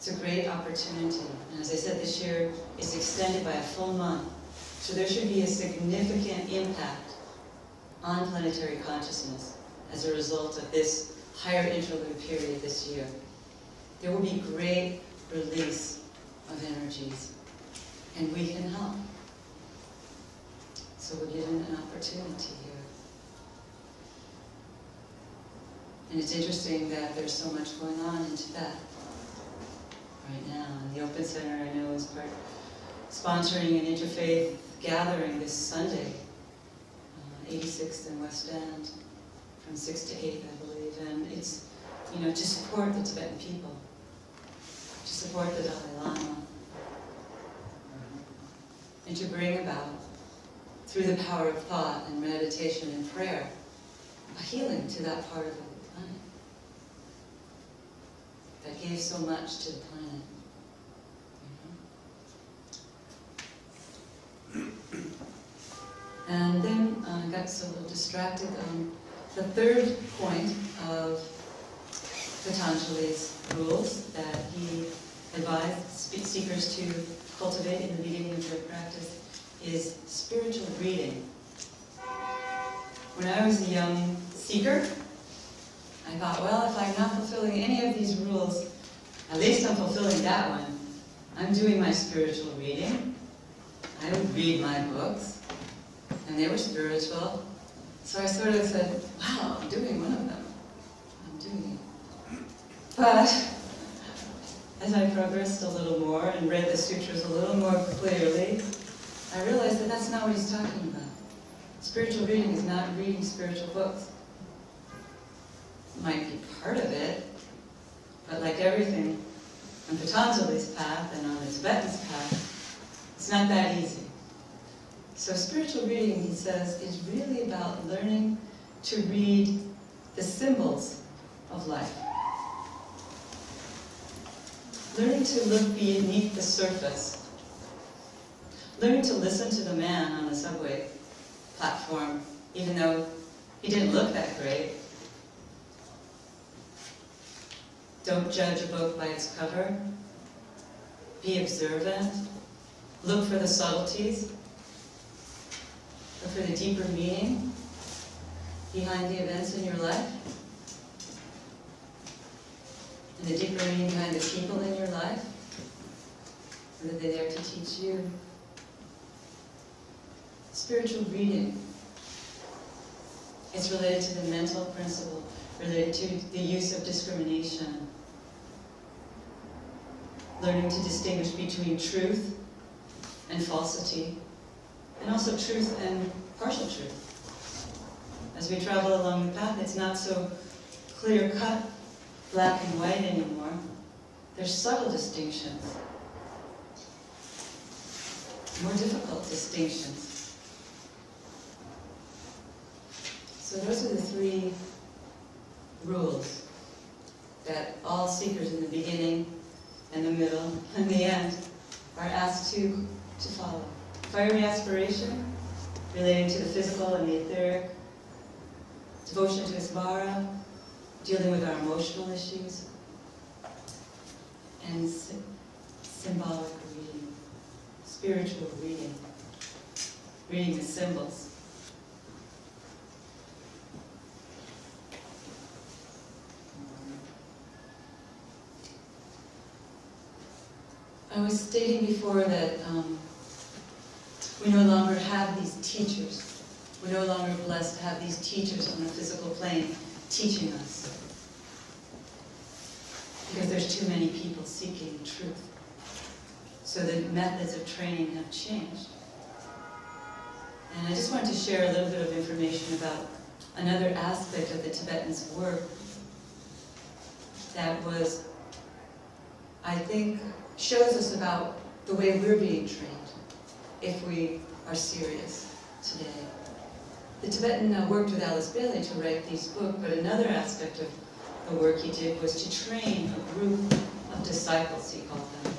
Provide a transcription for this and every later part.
It's a great opportunity. And as I said, this year is extended by a full month. So there should be a significant impact on planetary consciousness as a result of this higher interlude period this year. There will be great release of energies, and we can help. So we're given an opportunity here. And it's interesting that there's so much going on in Tibet right now. And the Open Center, I know, is sponsoring an interfaith gathering this Sunday, 86th and West End, from 6 to 8, I believe. And it's, to support the Tibetan people, to support the Dalai Lama, and to bring about, through the power of thought and meditation and prayer, a healing to that part of the planet that gave so much to the planet. And then I got so a little distracted. The third point of Patanjali's rules that he advised seekers to cultivate in the beginning of their practice is spiritual reading. When I was a young seeker, I thought, well, if I'm not fulfilling any of these rules, at least I'm fulfilling that one. I'm doing my spiritual reading. I would read my books, and they were spiritual. So I sort of said, wow, I'm doing one of them. I'm doing it. But as I progressed a little more and read the sutras a little more clearly, I realized that that's not what he's talking about. Spiritual reading is not reading spiritual books. It might be part of it, but like everything on Patanjali's path and on the Tibetan's path, it's not that easy. So spiritual reading, he says, is really about learning to read the symbols of life. Learning to look beneath the surface. Learning to listen to the man on the subway platform, even though he didn't look that great. Don't judge a book by its cover. Be observant. Look for the subtleties. Look for the deeper meaning behind the events in your life. And the deeper meaning behind the people in your life. What are they there to teach you? Spiritual reading. It's related to the mental principle, related to the use of discrimination. Learning to distinguish between truth and falsity, and also truth and partial truth. As we travel along the path, it's not so clear-cut, black and white anymore. There's subtle distinctions, more difficult distinctions. So those are the three rules that all seekers in the beginning and the middle and the end are asked to follow. Fiery aspiration, relating to the physical and the etheric. Devotion to Isvara, dealing with our emotional issues. And symbolic reading, spiritual reading, reading the symbols. I was stating before that we no longer have these teachers. We're no longer blessed to have these teachers on the physical plane teaching us. Because there's too many people seeking truth. So the methods of training have changed. And I just wanted to share a little bit of information about another aspect of the Tibetans' work that was, I think, shows us about the way we're being trained if we are serious today. The Tibetan worked with Alice Bailey to write these books, but another aspect of the work he did was to train a group of disciples, he called them.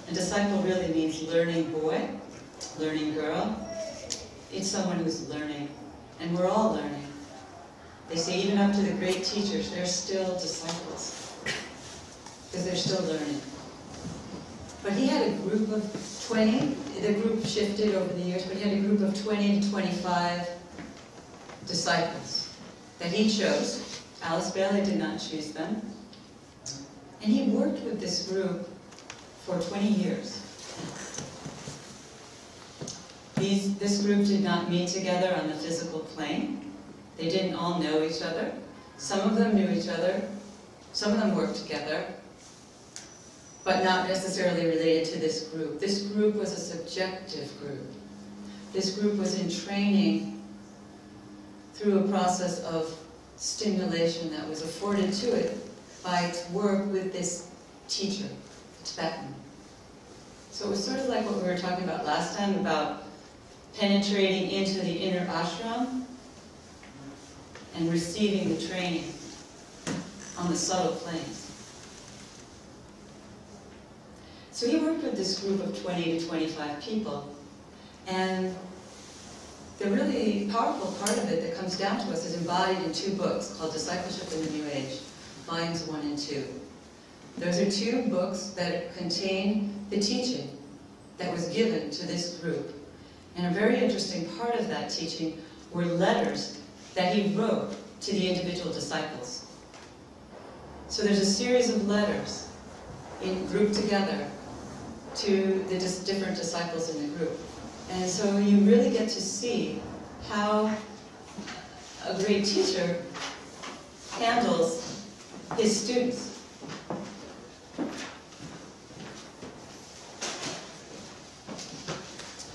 A disciple really means learning boy, learning girl. It's someone who's learning, and we're all learning. They say even up to the great teachers, they're still disciples, because they're still learning. But he had a group of 20, the group shifted over the years, but he had a group of 20 to 25 disciples that he chose. Alice Bailey did not choose them. And he worked with this group for 20 years. This group did not meet together on the physical plane. They didn't all know each other. Some of them knew each other. Some of them worked together, but not necessarily related to this group. This group was a subjective group. This group was in training through a process of stimulation that was afforded to it by its work with this teacher, Tibetan. So it was sort of like what we were talking about last time about penetrating into the inner ashram and receiving the training on the subtle planes. So he worked with this group of 20 to 25 people, and the really powerful part of it that comes down to us is embodied in 2 books called Discipleship in the New Age, volumes 1 and 2. Those are 2 books that contain the teaching that was given to this group. And a very interesting part of that teaching were letters that he wrote to the individual disciples. So there's a series of letters grouped together to the different disciples in the group. And so you really get to see how a great teacher handles his students.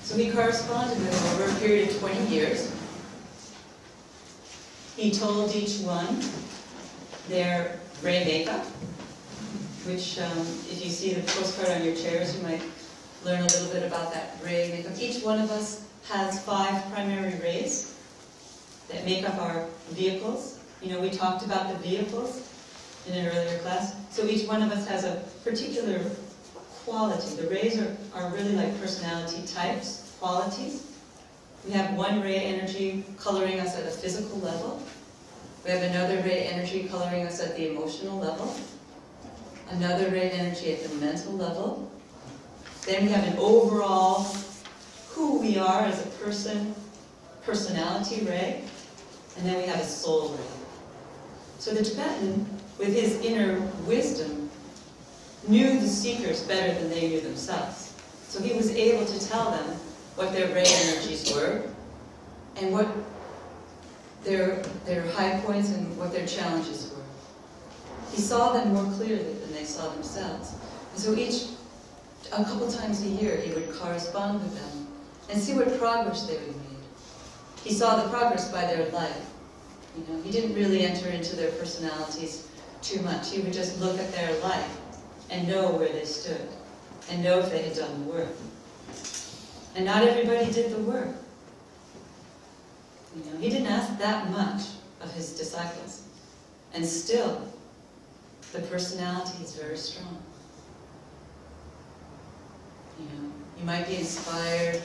So he corresponded with them over a period of 20 years. He told each one their ray makeup, which if you see the postcard on your chairs, you might learn a little bit about that ray makeup. Each one of us has 5 primary rays that make up our vehicles. You know, we talked about the vehicles in an earlier class. So each one of us has a particular quality. The rays are really like personality types, qualities. We have one ray energy coloring us at a physical level. We have another ray energy coloring us at the emotional level. Another ray energy at the mental level. Then we have an overall who we are as a person, personality ray. And then we have a soul ray. So the Tibetan, with his inner wisdom, knew the seekers better than they knew themselves. So he was able to tell them what their ray energies were and what their high points and what their challenges were. He saw them more clearly than they saw themselves. And so a couple times a year, he would correspond with them and see what progress they had made. He saw the progress by their life. You know, he didn't really enter into their personalities too much. He would just look at their life and know where they stood and know if they had done the work. And not everybody did the work. You know, he didn't ask that much of his disciples. And still, the personality is very strong. You know, you might be inspired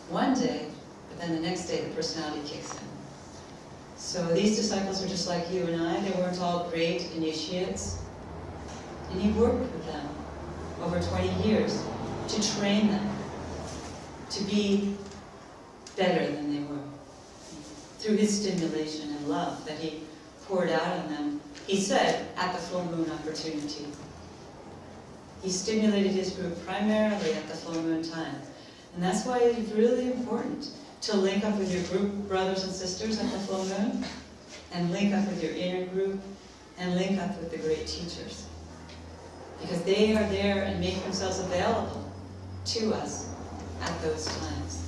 one day, but then the next day the personality kicks in. So these disciples were just like you and I. They weren't all great initiates. And he worked with them over 20 years to train them to be better than they were. Through his stimulation and love that he poured out on them, he said, at the full moon opportunity. He stimulated his group primarily at the full moon time. And that's why it's really important to link up with your group brothers and sisters at the full moon, and link up with your inner group, and link up with the great teachers. Because they are there and make themselves available to us at those times.